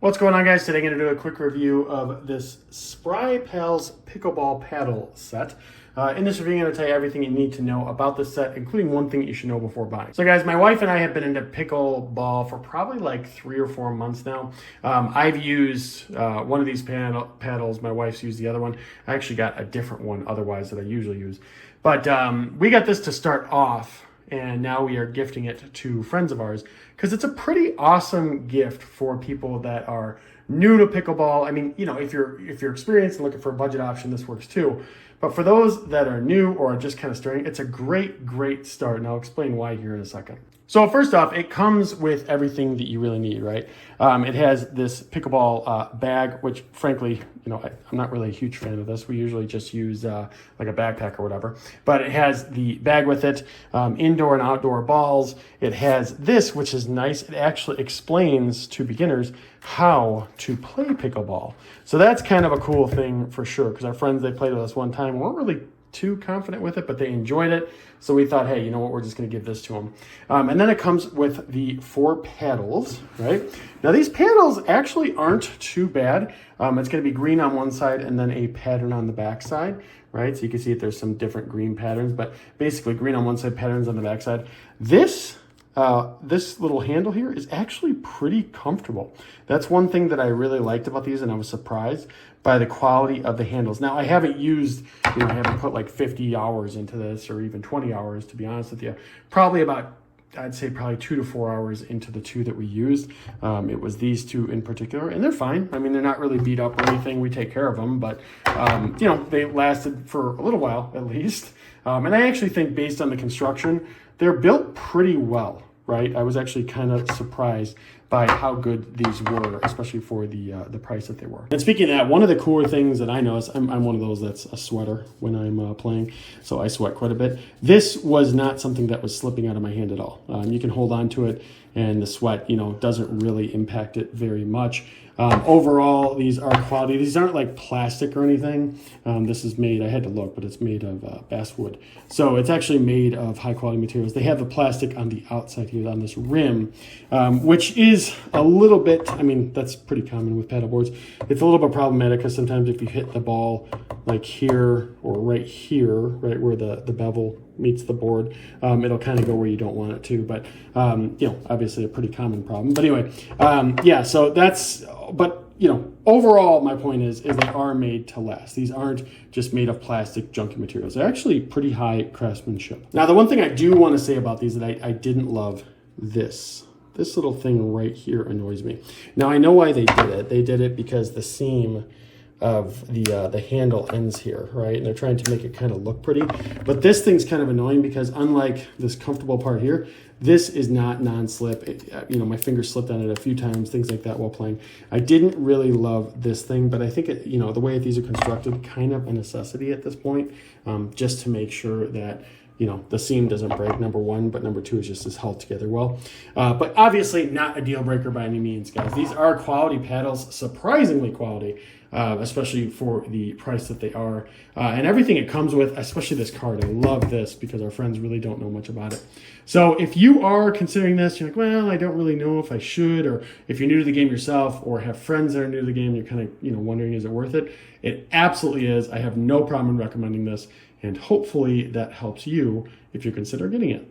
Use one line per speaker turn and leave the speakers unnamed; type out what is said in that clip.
What's going on, guys? Today I'm going to do a quick review of this Sprypals Pickleball Paddle set. In this review, I'm going to tell you everything you need to know about this set, including one thing you should know before buying. So guys, my wife and I have been into pickleball for probably like 3 or 4 months now. I've used one of these paddles. My wife's used the other one. I actually got a different one otherwise that I usually use. But we got this to start off, and now we are gifting it to friends of ours because it's a pretty awesome gift for people that are new to pickleball. I mean, you know, if you're experienced and looking for a budget option, this works too. But for those that are new or are just kind of starting, it's a great start. And I'll explain why here in a second. So first off, it comes with everything that you really need, right? It has this pickleball bag, which frankly, you know, I'm not really a huge fan of this. We usually just use like a backpack or whatever. But it has the bag with it, indoor and outdoor balls. It has this, which is nice. It actually explains to beginners how to play pickleball. So that's kind of a cool thing for sure, because our friends, they played with us one time, weren't really too confident with it, but they enjoyed it. So we thought, hey, you know what, we're just going to give this to them. And then it comes with the 4 paddles, right? Now these paddles actually aren't too bad. It's going to be green on one side and then a pattern on the back side, right? So you can see that there's some different green patterns, but basically green on one side, patterns on the back side. This little handle here is actually pretty comfortable. That's one thing that I really liked about these, and I was surprised by the quality of the handles. Now, I haven't used, you know, I haven't put like 50 hours into this, or even 20 hours, to be honest with you. Probably about, I'd say probably 2 to 4 hours into the 2 that we used. It was these 2 in particular, and they're fine. I mean, they're not really beat up or anything. We take care of them, but, you know, they lasted for a little while at least. And I actually think based on the construction, they're built pretty well, right? I was actually kind of surprised by how good these were, especially for the price that they were. And speaking of that, one of the cooler things that I noticed, I'm one of those that's a sweater when I'm playing, so I sweat quite a bit. This was not something that was slipping out of my hand at all. You can hold on to it, and the sweat, you know, doesn't really impact it very much. Overall, these are quality. These aren't like plastic or anything. This is made, I had to look, but it's made of basswood. So it's actually made of high quality materials. They have the plastic on the outside here on this rim, which is a little bit, I mean, that's pretty common with paddle boards. It's a little bit problematic because sometimes if you hit the ball like here or right here, right where the bevel meets the board, it'll kind of go where you don't want it to. But, you know, obviously a pretty common problem. But anyway, yeah, so that's, but, you know, overall, my point is they are made to last. These aren't just made of plastic, junky materials. They're actually pretty high craftsmanship. Now, the one thing I do want to say about these that I didn't love, this little thing right here annoys me. Now, I know why they did it. They did it because the seam of the handle ends here, right? And they're trying to make it kind of look pretty. But this thing's kind of annoying because unlike this comfortable part here, this is not non-slip. You know, my finger slipped on it a few times, things like that while playing. I didn't really love this thing, but I think it, you know, the way that these are constructed, kind of a necessity at this point, just to make sure that, you know, the seam doesn't break, number one, but number two is just is held together well. But obviously not a deal breaker by any means, guys. These are quality paddles, surprisingly quality, especially for the price that they are. And everything it comes with, especially this card. I love this because our friends really don't know much about it. So if you are considering this, you're like, well, I don't really know if I should, or if you're new to the game yourself or have friends that are new to the game, you're kind of, you know, wondering, is it worth it? It absolutely is. I have no problem in recommending this. And hopefully that helps you if you consider getting it.